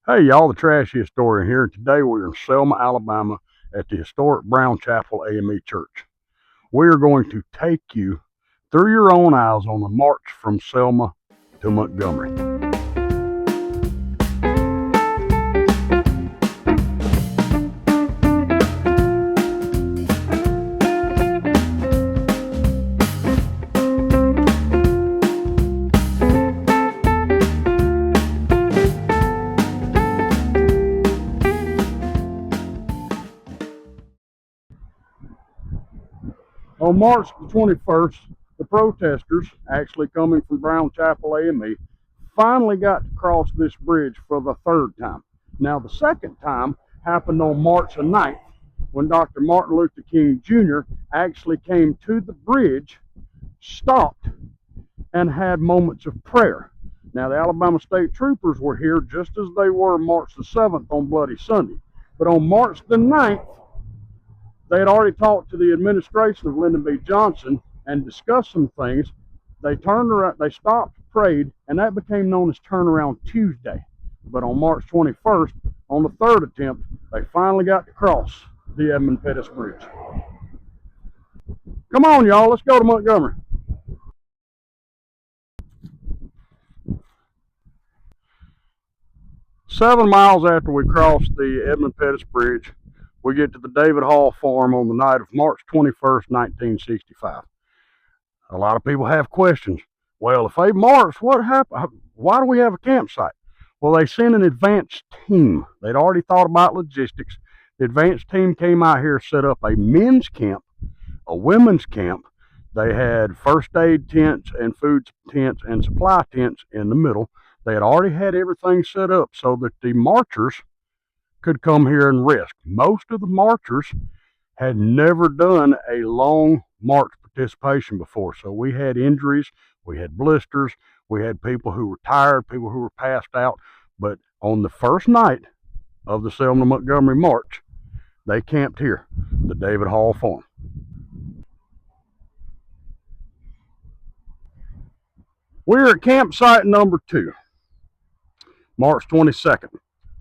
Hey y'all, the Trashy historian here. Today we're in Selma, Alabama at the historic Brown Chapel AME Church. We are going to take you through your own eyes on the march from Selma to Montgomery. On March the 21st, the protesters, actually coming from Brown Chapel AME, finally got to cross this bridge for the third time. Now, the second time happened on March the 9th, when Dr. Martin Luther King Jr. actually came to the bridge, stopped, and had moments of prayer. Now, the Alabama State Troopers were here just as they were March the 7th on Bloody Sunday. But on March the 9th, they had already talked to the administration of Lyndon B. Johnson and discussed some things. They turned around, they stopped, prayed, and that became known as Turnaround Tuesday. But on March 21st, on the third attempt, they finally got to cross the Edmund Pettus Bridge. Come on, y'all, let's go to Montgomery. Seven miles after we crossed the Edmund Pettus Bridge, we get to the David Hall Farm on the night of March 21st, 1965. A lot of people have questions. Well, if they marched, what happened? Why do we have a campsite? Well, they sent an advance team. They'd already thought about logistics. The advance team came out here, set up a men's camp, a women's camp. They had first aid tents and food tents and supply tents in the middle. They had already had everything set up so that the marchers could come here and rest. Most of the marchers had never done a long march participation before, so we had injuries, we had blisters, we had people who were tired, people who were passed out. But on the first night of the Selma Montgomery March, they camped here, the David Hall Farm. We're at campsite number 2, March 22nd.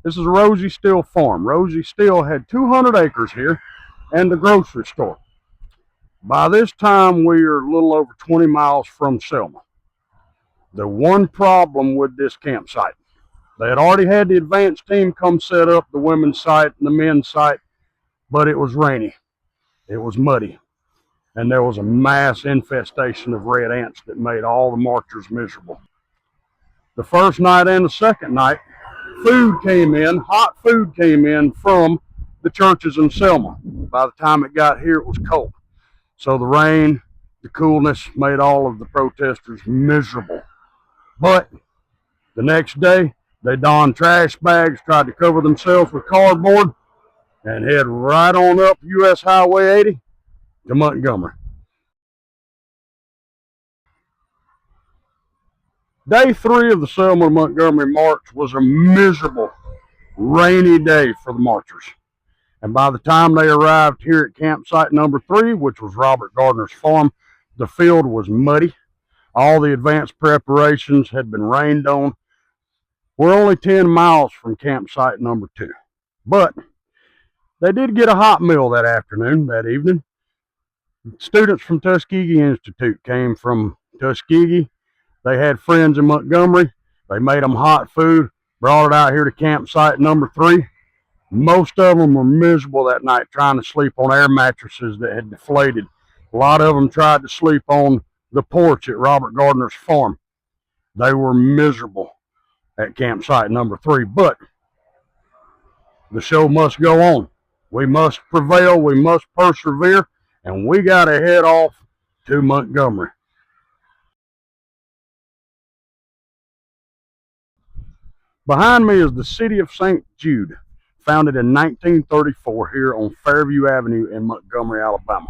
This is Rosie Still Farm. Rosie Still had 200 acres here and the grocery store. By this time, we are a little over 20 miles from Selma. The one problem with this campsite, they had already had the advance team come set up the women's site and the men's site, but it was rainy, it was muddy, and there was a mass infestation of red ants that made all the marchers miserable. The first night and the second night, food came in, hot food came in from the churches in Selma. By the time it got here, it was cold. So the rain, the coolness made all of the protesters miserable. But the next day, they donned trash bags, tried to cover themselves with cardboard, and head right on up US Highway 80 to Montgomery. Day 3 of the Selma Montgomery March was a miserable, rainy day for the marchers. And by the time they arrived here at campsite number 3, which was Robert Gardner's farm, the field was muddy. All the advanced preparations had been rained on. We're only 10 miles from campsite number 2. But they did get a hot meal that afternoon, that evening. Students from Tuskegee Institute came from Tuskegee. They had friends in Montgomery. They made them hot food, brought it out here to campsite number 3. Most of them were miserable that night trying to sleep on air mattresses that had deflated. A lot of them tried to sleep on the porch at Robert Gardner's farm. They were miserable at campsite number 3, but the show must go on. We must prevail, we must persevere, and we got to head off to Montgomery. Behind me is the city of St. Jude, founded in 1934 here on Fairview Avenue in Montgomery, Alabama.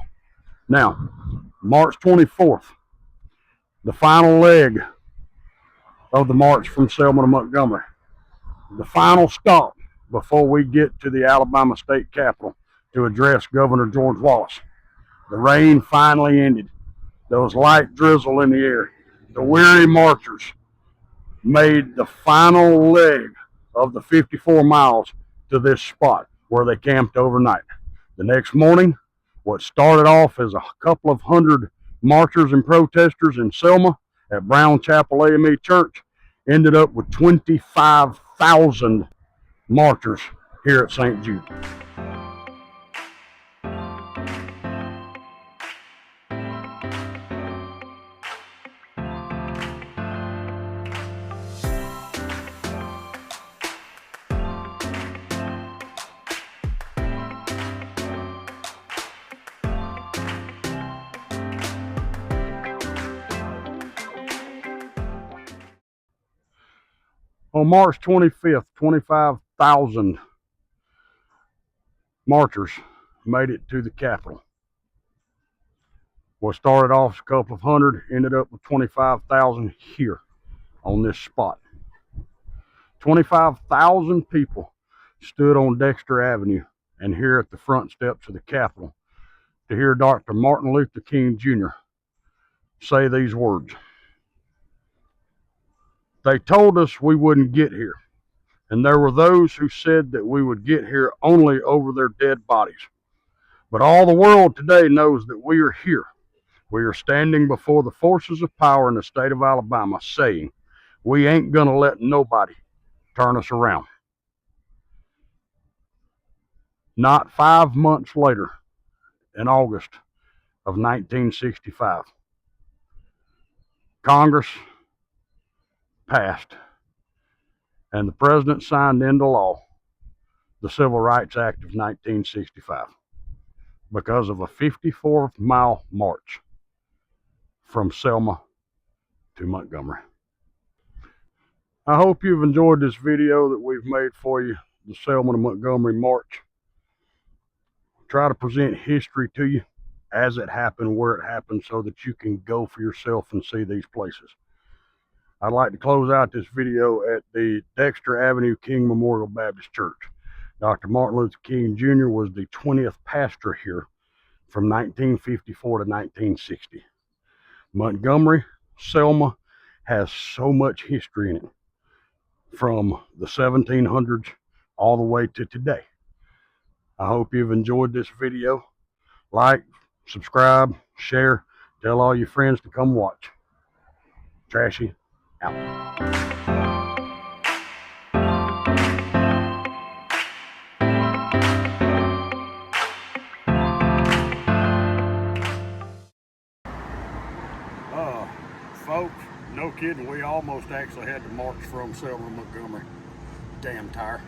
Now, March 24th, the final leg of the march from Selma to Montgomery. The final stop before we get to the Alabama State Capitol to address Governor George Wallace. The rain finally ended. There was light drizzle in the air. The weary marchers made the final leg of the 54 miles to this spot where they camped overnight. The next morning, what started off as a couple of hundred marchers and protesters in Selma at Brown Chapel AME Church ended up with 25,000 marchers here at St. Jude. On March 25th, 25,000 marchers made it to the Capitol. What started off as a couple of hundred ended up with 25,000 here on this spot. 25,000 people stood on Dexter Avenue and here at the front steps of the Capitol to hear Dr. Martin Luther King Jr. say these words. They told us we wouldn't get here, and there were those who said that we would get here only over their dead bodies. But all the world today knows that we are here. We are standing before the forces of power in the state of Alabama saying, we ain't gonna let nobody turn us around. Not 5 months later, in August of 1965, Congress passed and the president signed into law the Civil Rights Act of 1965 because of a 54-mile march from Selma to Montgomery. I hope you've enjoyed this video that we've made for you, the Selma to Montgomery March. Try to present history to you as it happened, where it happened, so that you can go for yourself and see these places. I'd like to close out this video at the Dexter Avenue King Memorial Baptist Church. Dr. Martin Luther King Jr. was the 20th pastor here from 1954 to 1960. Montgomery, Selma has so much history in it, from the 1700s all the way to today. I hope you've enjoyed this video. Like, subscribe, share, tell all your friends to come watch. Trashy out. Folks, no kidding, we almost actually had to march from Selma to Montgomery. Damn tire.